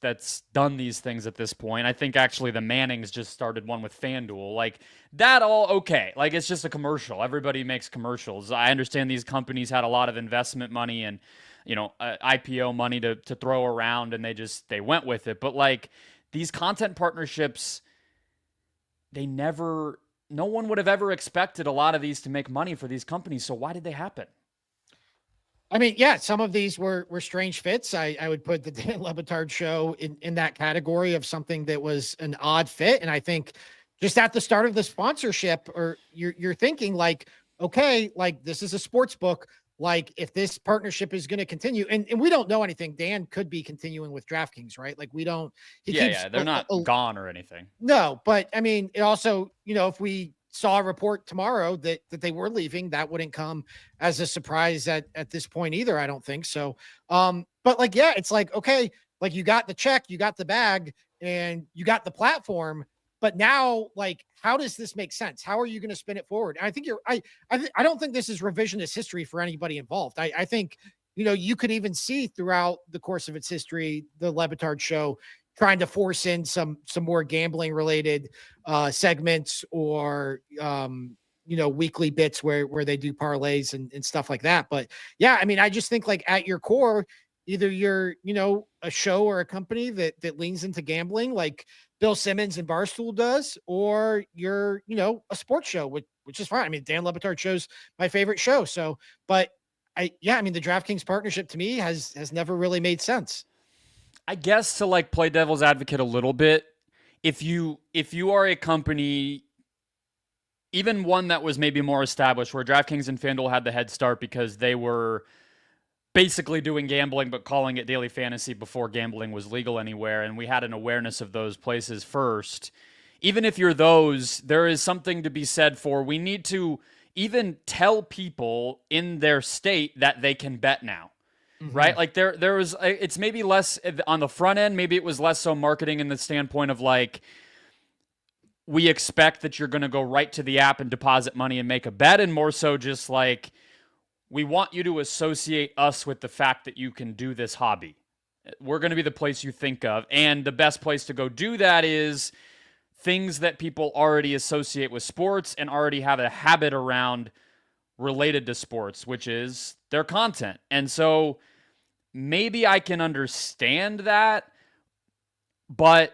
done these things at this point. I think actually the Mannings just started one with FanDuel. Like, that all okay. Like, it's just a commercial. Everybody makes commercials. I understand these companies had a lot of investment money and, IPO money to throw around, and they went with it. But, like, these content partnerships, no one would have ever expected a lot of these to make money for these companies. So why did they happen? I mean, yeah, some of these were strange fits. I would put the Dan Le Batard show in that category of something that was an odd fit. And I think just at the start of the sponsorship, or you're thinking like, okay, like, this is a sports book. Like, if this partnership is going to continue, and we don't know anything, Dan could be continuing with DraftKings, right? Like, we don't. They're not gone or anything. No, but I mean, it also, if we saw a report tomorrow that they were leaving, that wouldn't come as a surprise at this point either. I don't think so. But like, yeah, it's like, okay, like, you got the check, you got the bag, and you got the platform, but now, like, how does this make sense? How are you going to spin it forward? And I think I don't think this is revisionist history for anybody involved. I think, you could even see throughout the course of its history, the Le Batard show trying to force in some more gambling related segments, or weekly bits where they do parlays and stuff like that. But yeah, I mean, I just think, like, at your core, either you're a show or a company that leans into gambling like Bill Simmons and Barstool does, or you're a sports show, which is fine. I mean, Dan Le Batard show's my favorite show. So, but I mean, the DraftKings partnership to me has never really made sense. I guess, to, like, play devil's advocate a little bit, if you are a company, even one that was maybe more established, where DraftKings and FanDuel had the head start because they were basically doing gambling but calling it daily fantasy before gambling was legal anywhere, and we had an awareness of those places first. Even if you're those, there is something to be said for, we need to even tell people in their state that they can bet now. right? Like there was, it's maybe less on the front end. Maybe it was less so marketing in the standpoint of like, we expect that you're going to go right to the app and deposit money and make a bet, and more so just like, we want you to associate us with the fact that you can do this hobby. We're going to be the place you think of. And the best place to go do that is things that people already associate with sports and already have a habit around related to sports, which is their content. And so maybe I can understand that, but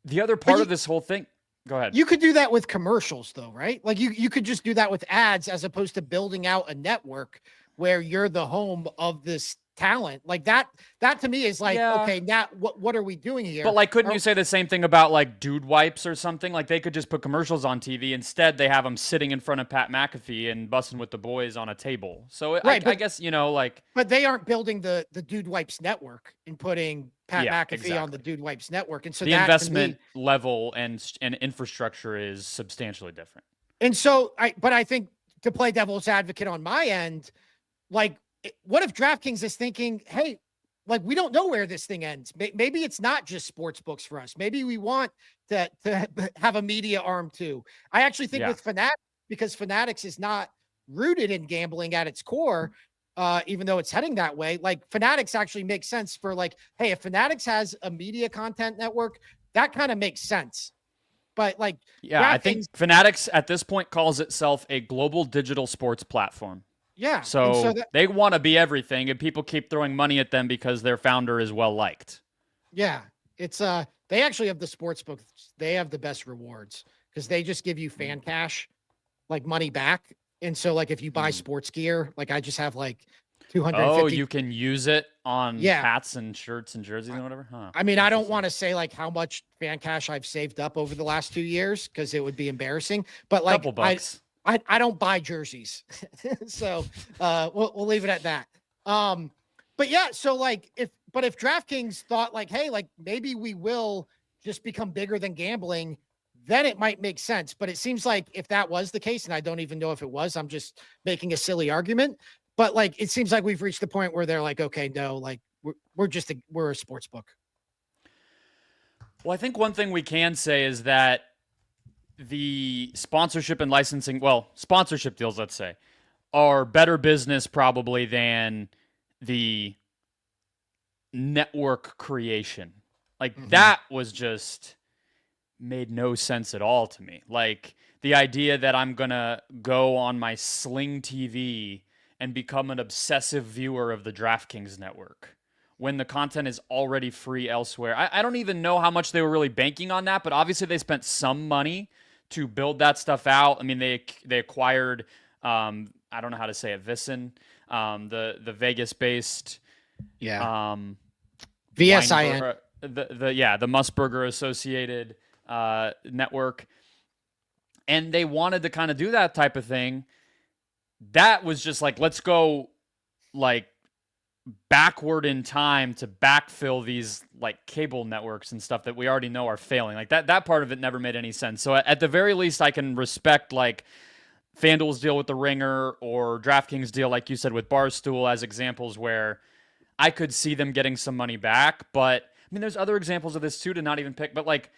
the other part of this whole thing, go ahead. You could do that with commercials though, right? Like you could just do that with ads as opposed to building out a network where you're the home of this talent. Like that to me is like, okay, now what are we doing here? But like, couldn't you say the same thing about like Dude Wipes or something? Like they could just put commercials on TV. Instead, they have them sitting in front of Pat McAfee and busting with the boys on a table. So I guess, like. But they aren't building the Dude Wipes network and putting Pat McAfee on the Dude Wipes network. And so the investment level and infrastructure is substantially different. And so I think, to play devil's advocate on my end, like, what if DraftKings is thinking, hey, like, we don't know where this thing ends. Maybe it's not just sports books for us. Maybe we want to have a media arm too. I actually think with Fanatics, because Fanatics is not rooted in gambling at its core, even though it's heading that way, like Fanatics actually makes sense for like, hey, if Fanatics has a media content network, that kind of makes sense. But like, I think Fanatics at this point calls itself a global digital sports platform. Yeah. So they want to be everything, and people keep throwing money at them because their founder is well liked. Yeah. It's they actually have the sports books. They have the best rewards because they just give you fan cash, like money back. And so like if you buy sports gear, like I just have like 250. Oh, you can use it on hats and shirts and jerseys and whatever. Huh. I mean, I don't want to say like how much fan cash I've saved up over the last 2 years because it would be embarrassing. But like couple bucks. I don't buy jerseys. So we'll leave it at that. But yeah, so like if DraftKings thought like, hey, like maybe we will just become bigger than gambling, then it might make sense. But it seems like if that was the case, and I don't even know if it was, I'm just making a silly argument. But like it seems like we've reached the point where they're like, okay, no, like we're a sports book. Well, I think one thing we can say is that the sponsorship and licensing, sponsorship deals, let's say, are better business probably than the network creation. Like that was just made no sense at all to me. Like the idea that I'm going to go on my Sling TV and become an obsessive viewer of the DraftKings network when the content is already free elsewhere. I don't even know how much they were really banking on that, but obviously they spent some money to build that stuff out. I mean, they acquired, I don't know how to say it, Visson, the Vegas-based, VSIN, the Musburger associated network, and they wanted to kind of do that type of thing. That was just like, let's go like backward in time to backfill these like cable networks and stuff that we already know are failing. Like that part of it never made any sense. So at the very least, I can respect like FanDuel's deal with the Ringer or DraftKings deal, like you said, with Barstool as examples where I could see them getting some money back. But I mean, there's other examples of this too to not even pick, but like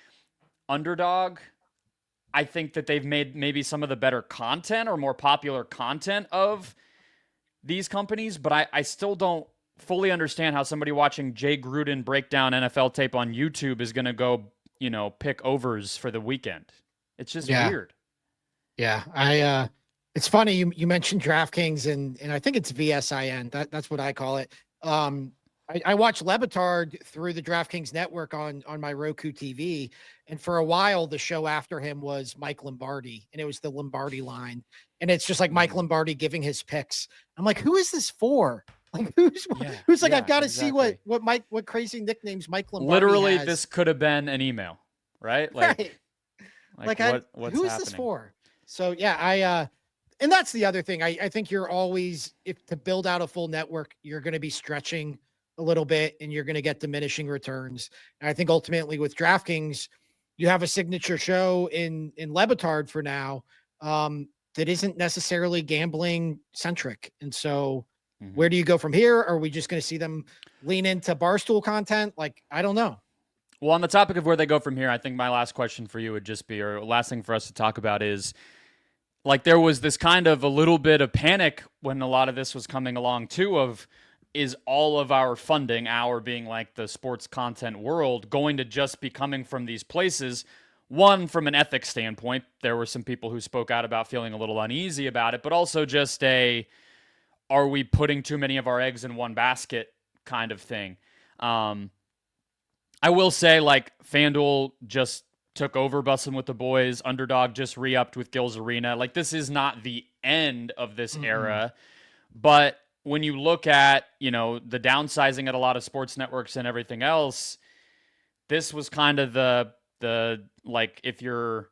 Underdog, I think that they've made maybe some of the better content or more popular content of these companies, but I still don't fully understand how somebody watching Jay Gruden break down NFL tape on YouTube is going to go, pick overs for the weekend. It's just weird. Yeah. It's funny. You mentioned DraftKings and I think it's VSIN. That's what I call it. I watched Le Batard through the DraftKings network on my Roku TV. And for a while, the show after him was Mike Lombardi, and it was the Lombardi line. And it's just like Mike Lombardi giving his picks. I'm like, who is this for? Like, who's like, I've got to see what crazy nicknames Mike Lombardi Literally, has. this could have been an email, right? Like, right. What's who is happening? This for? So yeah, and that's the other thing. I think you're always, if to build out a full network, you're going to be stretching a little bit and you're going to get diminishing returns. And I think ultimately with DraftKings, you have a signature show in Le Batard for now that isn't necessarily gambling centric. And so Where do you go from here? Are we just going to see them lean into Barstool content? Like, I don't know. Well, on the topic of where they go from here, I think my last question for you would just be, or last thing for us to talk about is, like, there was this kind of a little bit of panic when a lot of this was coming along too, of, is all of our funding, our being like the sports content world, going to just be coming from these places? One, from an ethics standpoint, there were some people who spoke out about feeling a little uneasy about it, but also just are we putting too many of our eggs in one basket kind of thing. I will say, like, FanDuel just took over Bussin' with the Boys. Underdog just re-upped with Gil's Arena. Like, this is not the end of this era. But when you look at, the downsizing at a lot of sports networks and everything else, this was kind of the like, if you're,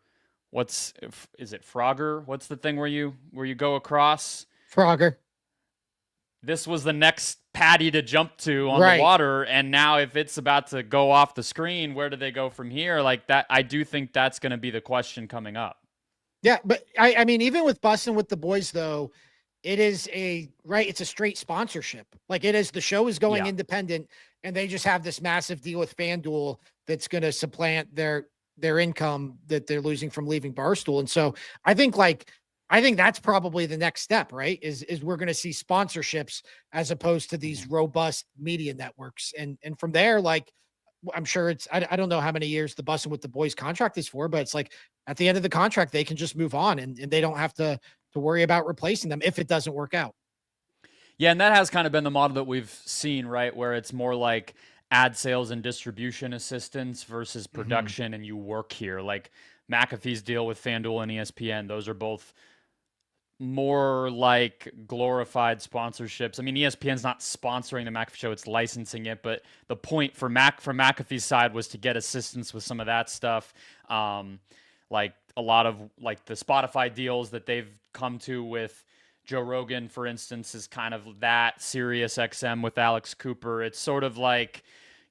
is it Frogger? What's the thing where you go across? Frogger. This was the next patty to jump to on the water, and now if it's about to go off the screen, where do they go from here? Like that, I do think that's going to be the question coming up. Yeah, but I mean, even with Bussin' with the Boys, though, it is it's a straight sponsorship. Like, it is, the show is going independent, and they just have this massive deal with FanDuel that's going to supplant their income that they're losing from leaving Barstool. And so I think that's probably the next step, right? Is we're going to see sponsorships as opposed to these robust media networks. And from there, like, I'm sure it's, I don't know how many years the Bussin' with the Boys contract is for, but it's like at the end of the contract, they can just move on and they don't have to worry about replacing them if it doesn't work out. Yeah. And that has kind of been the model that we've seen, right? Where it's more like ad sales and distribution assistance versus production. And you work here, like McAfee's deal with FanDuel and ESPN. Those are both more like glorified sponsorships. I mean, ESPN's not sponsoring the McAfee show, it's licensing it, but the point from McAfee's side was to get assistance with some of that stuff. Like a lot of like the Spotify deals that they've come to with Joe Rogan, for instance, is kind of that. Sirius XM with Alex Cooper. It's sort of like,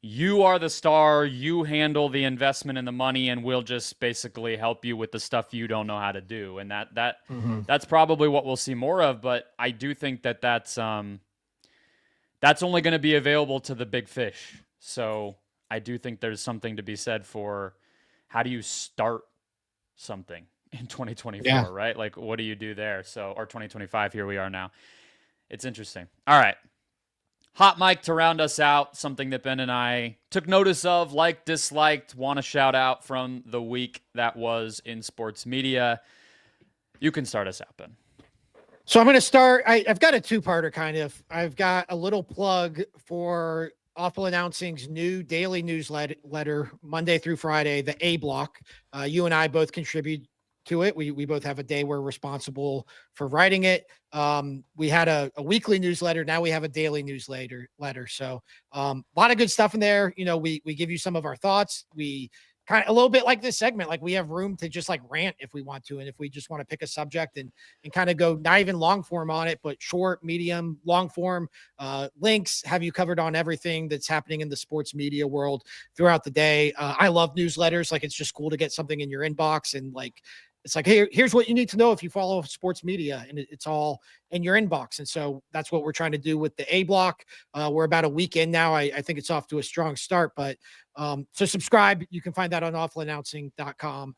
you are the star, you handle the investment and the money, and we'll just basically help you with the stuff you don't know how to do. And that's probably what we'll see more of. But I do think that's only going to be available to the big fish. So I do think there's something to be said for, how do you start something in 2024, right? Like, what do you do there? So, or 2025, here we are now. It's interesting. All right. Hot mic to round us out, something that Ben and I took notice of, liked, disliked, want to shout out from the week that was in sports media. You can start us out, Ben. So I'm going to start. I've got a two-parter kind of. I've got a little plug for Awful Announcing's new daily newsletter, Monday through Friday, the A Block. You and I both contribute to it. We both have a day we're responsible for writing it. We had a weekly newsletter. Now we have a daily newsletter. So a lot of good stuff in there. We give you some of our thoughts. We kind of a little bit like this segment, like we have room to just like rant if we want to. And if we just want to pick a subject and kind of go not even long form on it, but short, medium, long form, links, have you covered on everything that's happening in the sports media world throughout the day. I love newsletters. Like, it's just cool to get something in your inbox and like, it's like, hey, here's what you need to know if you follow sports media, and it's all in your inbox. And so that's what we're trying to do with the A Block. We're about a week in now. I think it's off to a strong start, but so subscribe. You can find that on awfulannouncing.com.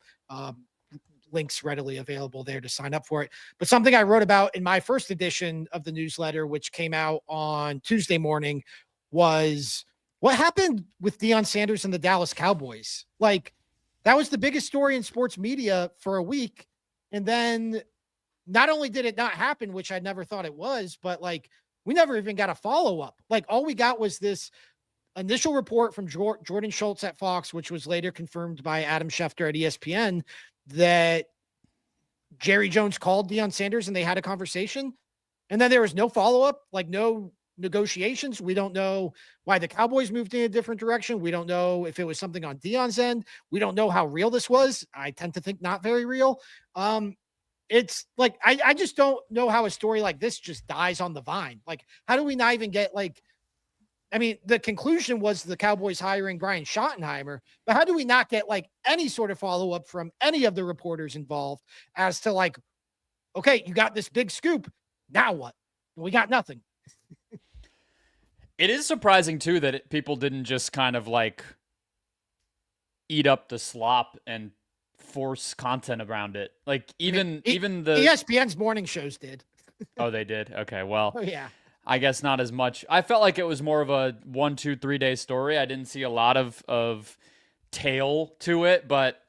Links readily available there to sign up for it. But something I wrote about in my first edition of the newsletter, which came out on Tuesday morning, was what happened with Deion Sanders and the Dallas Cowboys. Like, that was the biggest story in sports media for a week. And then not only did it not happen, which I never thought it was, but like, we never even got a follow-up. Like, all we got was this initial report from Jordan Schultz at Fox, which was later confirmed by Adam Schefter at ESPN, that Jerry Jones called Deion Sanders and they had a conversation. And then there was no follow-up, like no negotiations. We don't know why the Cowboys moved in a different direction. We don't know if it was something on Deion's end. We don't know how real this was. I tend to think not very real. It's like, I just don't know how a story like this just dies on the vine. Like, how do we not even get like, I mean, the conclusion was the Cowboys hiring Brian Schottenheimer, but how do we not get like any sort of follow-up from any of the reporters involved as to like, okay, you got this big scoop. Now what? We got nothing. It is surprising too that people didn't just kind of like eat up the slop and force content around it. Like even the ESPN's morning shows did. Oh, they did. Okay, well, Oh yeah. I guess not as much. I felt like it was more of a 1, 2, 3 day story. I didn't see a lot of tail to it, but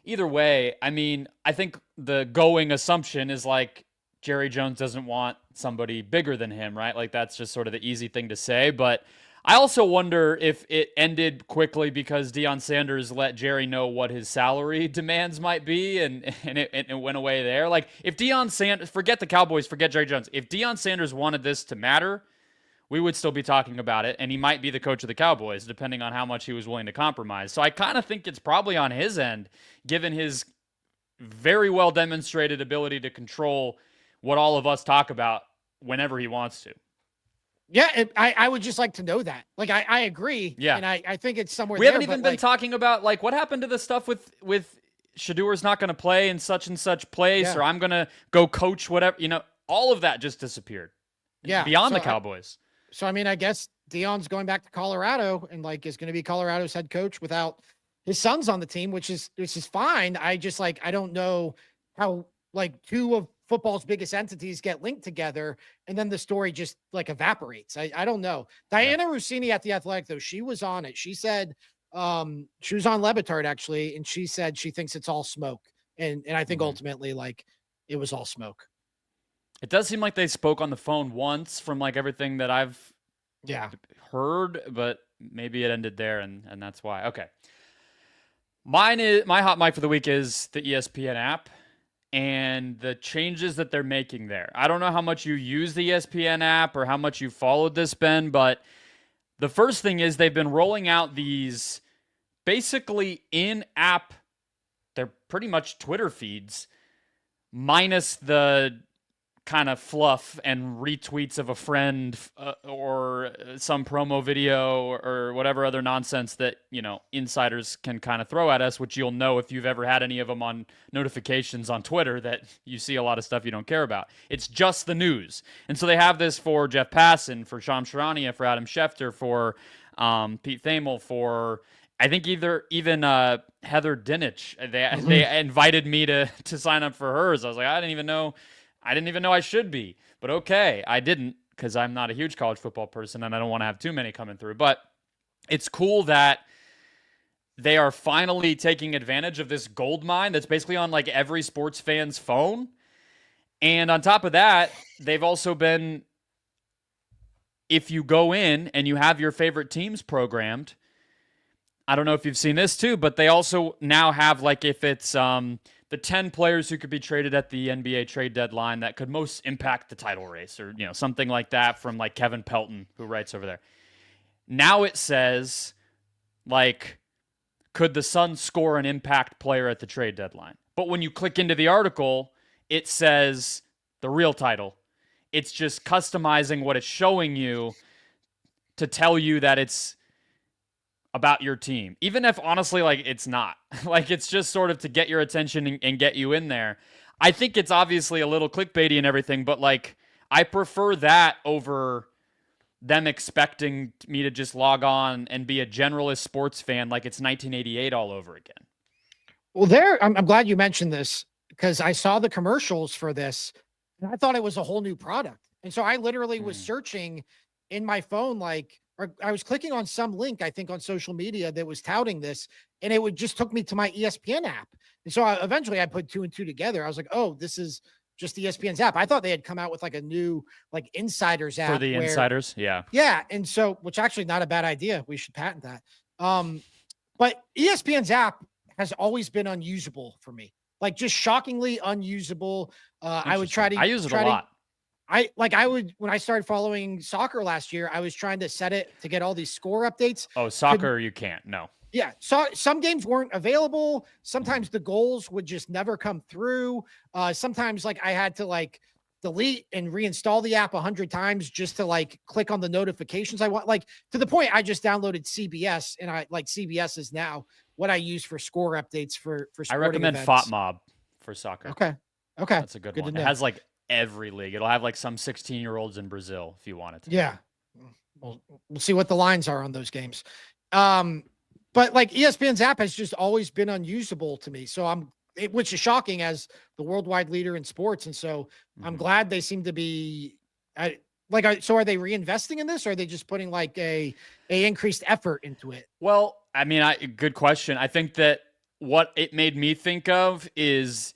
either way, I mean, I think the going assumption is like Jerry Jones doesn't want somebody bigger than him, right? Like that's just sort of the easy thing to say, but I also wonder if it ended quickly because Deion Sanders let Jerry know what his salary demands might be, and it went away there. Like if Deion Sanders, forget the Cowboys, forget Jerry Jones. If Deion Sanders wanted this to matter, we would still be talking about it, and he might be the coach of the Cowboys, depending on how much he was willing to compromise. So I kind of think it's probably on his end, given his very well demonstrated ability to control what all of us talk about whenever he wants to. Yeah, I would just like to know that. Like, I agree. Yeah. And I think it's somewhere We there. haven't even been talking about, like, what happened to the stuff with Shadour's not going to play in such and such place, or I'm going to go coach whatever. You know, all of that just disappeared. Yeah. Beyond the Cowboys. So, I mean, I guess Deion's going back to Colorado and, like, is going to be Colorado's head coach without his sons on the team, which is fine. I just, like, I don't know how, like, two of football's biggest entities get linked together, and then the story just like evaporates. I don't know. Diana Rossini at The Athletic, though, she was on it. She said she was on Levitard actually, and she said she thinks it's all smoke. And I think ultimately, like, it was all smoke. It does seem like they spoke on the phone once from like everything that I've heard, but maybe it ended there, and that's why. Okay. My hot mic for the week is the ESPN app and the changes that they're making there. I don't know how much you use the ESPN app or how much you followed this, Ben, but the first thing is they've been rolling out these basically in-app, they're pretty much Twitter feeds, minus the kind of fluff and retweets of a friend or some promo video or whatever other nonsense that, you know, insiders can kind of throw at us, which you'll know if you've ever had any of them on notifications on Twitter that you see a lot of stuff you don't care about. It's just the news. And so they have this for Jeff Passan, for Shams Charania, for Adam Schefter, for Pete Thamel, for I think even Heather Dinich. They invited me to sign up for hers. I was like, I didn't even know I should be, but okay, I didn't because I'm not a huge college football person and I don't want to have too many coming through. But it's cool that they are finally taking advantage of this gold mine that's basically on like every sports fan's phone. And on top of that, they've also been, if you go in and you have your favorite teams programmed, I don't know if you've seen this too, but they also now have like if it's the 10 players who could be traded at the NBA trade deadline that could most impact the title race or, you know, something like that from like Kevin Pelton, who writes over there. Now it says, like, could the Suns score an impact player at the trade deadline? But when you click into the article, it says the real title. It's just customizing what it's showing you to tell you that it's about your team, even if honestly, like, it's not. Like, it's just sort of to get your attention and get you in there. I think it's obviously a little clickbaity and everything, but like, I prefer that over them expecting me to just log on and be a generalist sports fan like it's 1988 all over again. Well, I'm glad you mentioned this because I saw the commercials for this and I thought it was a whole new product. And so I literally was searching in my phone, like, or I was clicking on some link, I think on social media that was touting this, and it just took me to my ESPN app. And so eventually I put 2 and 2 together. I was like, oh, this is just ESPN's app. I thought they had come out with like a new like insiders app for the insiders. Yeah. Yeah. And so, which actually not a bad idea. We should patent that. But ESPN's app has always been unusable for me. Like just shockingly unusable. I use it a lot. When I started following soccer last year, I was trying to set it to get all these score updates. Oh, soccer, you can't. No. Yeah. So some games weren't available. Sometimes the goals would just never come through. Sometimes like I had to like delete and reinstall the app 100 times just to like click on the notifications I want. Like to the point I just downloaded CBS, and I like CBS is now what I use for score updates for I recommend events. FOTMob for soccer. Okay. That's a good one. It has like every league. It'll have like some 16-year-olds in Brazil if you wanted to. Yeah. We'll see what the lines are on those games. But like ESPN's app has just always been unusable to me. So which is shocking as the worldwide leader in sports. And so I'm glad they seem to be so are they reinvesting in this, or are they just putting like a increased effort into it? Well, I mean, good question. I think that what it made me think of is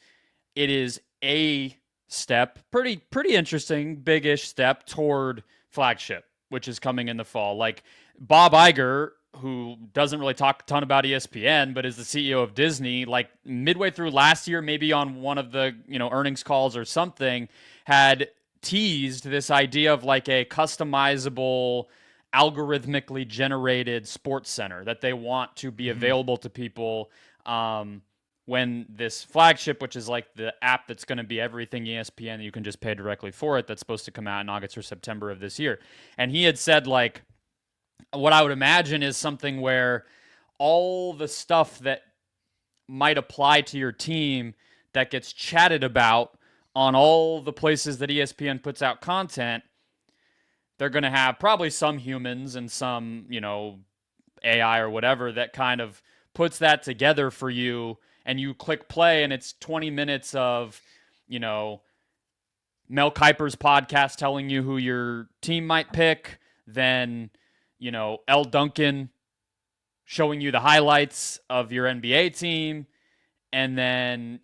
it is a step, pretty interesting, big-ish step toward flagship, which is coming in the fall. Like Bob Iger, who doesn't really talk a ton about ESPN, but is the CEO of Disney, like midway through last year, maybe on one of the earnings calls or something, had teased this idea of like a customizable, algorithmically generated sports center that they want to be available to people when this flagship, which is like the app that's going to be everything ESPN, you can just pay directly for it, that's supposed to come out in August or September of this year. And he had said, like, what I would imagine is something where all the stuff that might apply to your team that gets chatted about on all the places that ESPN puts out content, they're going to have probably some humans and some, AI or whatever that kind of puts that together for you, and you click play and it's 20 minutes of, Mel Kiper's podcast telling you who your team might pick, then, L. Duncan showing you the highlights of your NBA team, and then,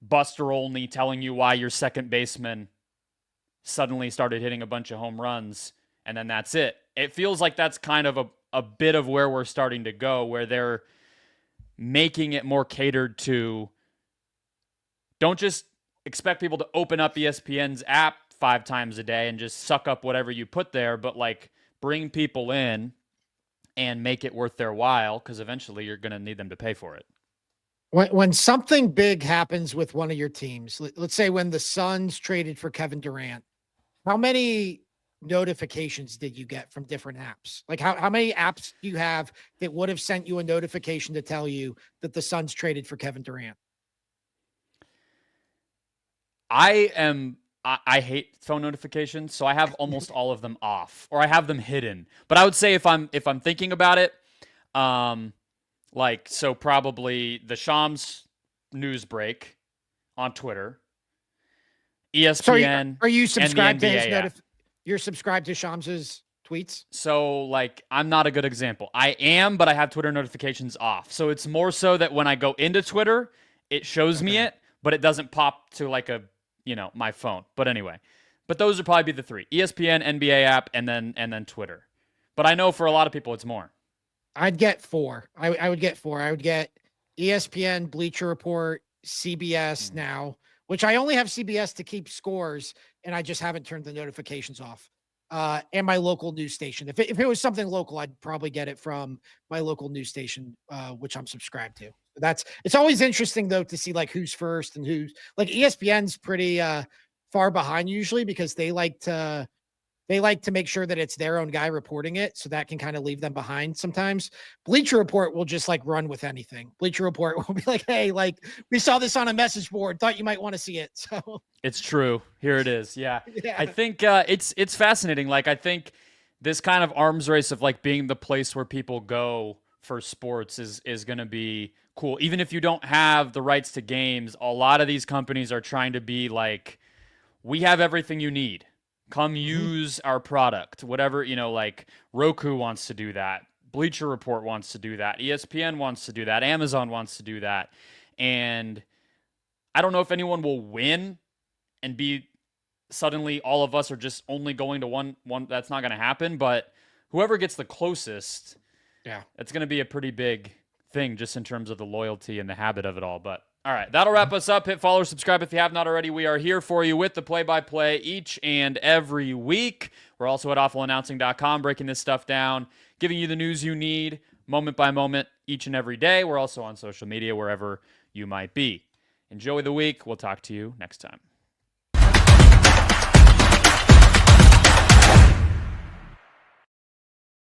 Buster Olney telling you why your second baseman suddenly started hitting a bunch of home runs, and then that's it. It feels like that's kind of a bit of where we're starting to go, where they're making it more catered to, don't just expect people to open up ESPN's app 5 times a day and just suck up whatever you put there, but like bring people in and make it worth their while, because eventually you're going to need them to pay for it. When something big happens with one of your teams, let's say when the Suns traded for Kevin Durant, how many notifications did you get from different apps? Like how many apps do you have that would have sent you a notification to tell you that the Suns traded for Kevin Durant? I hate phone notifications, so I have almost all of them off, or I have them hidden. But I would say if I'm thinking about it, so probably the Shams news break on Twitter, ESPN. So are you subscribed to his you're subscribed to Shams's tweets? So like, I'm not a good example. I am, but I have Twitter notifications off. So it's more so that when I go into Twitter, it shows me it, but it doesn't pop to like my phone. But anyway, those would probably be the 3: ESPN, NBA app, and then Twitter. But I know for a lot of people, it's more. I'd get 4. I would get 4. I would get ESPN, Bleacher Report, CBS now, which I only have CBS to keep scores, and I just haven't turned the notifications off. And my local news station. If it was something local, I'd probably get it from my local news station, which I'm subscribed to. It's always interesting though to see like who's first and who's like ESPN's pretty far behind usually, because they like to make sure that it's their own guy reporting it. So that can kind of leave them behind sometimes. Bleacher Report will just like run with anything. Bleacher Report will be like, hey, like we saw this on a message board, thought you might want to see it. So it's true. Here it is. Yeah. I think it's fascinating. Like, I think this kind of arms race of like being the place where people go for sports is going to be cool. Even if you don't have the rights to games, a lot of these companies are trying to be like, we have everything you need. Come use our product. Whatever, like Roku wants to do that. Bleacher Report wants to do that. ESPN wants to do that. Amazon wants to do that. And I don't know if anyone will win and be suddenly all of us are just only going to one. That's not going to happen. But whoever gets the closest, it's going to be a pretty big thing just in terms of the loyalty and the habit of it all. But all right, that'll wrap us up. Hit follow, subscribe if you have not already. We are here for you with the play-by-play each and every week. We're also at awfulannouncing.com, breaking this stuff down, giving you the news you need moment by moment each and every day. We're also on social media wherever you might be. Enjoy the week. We'll talk to you next time.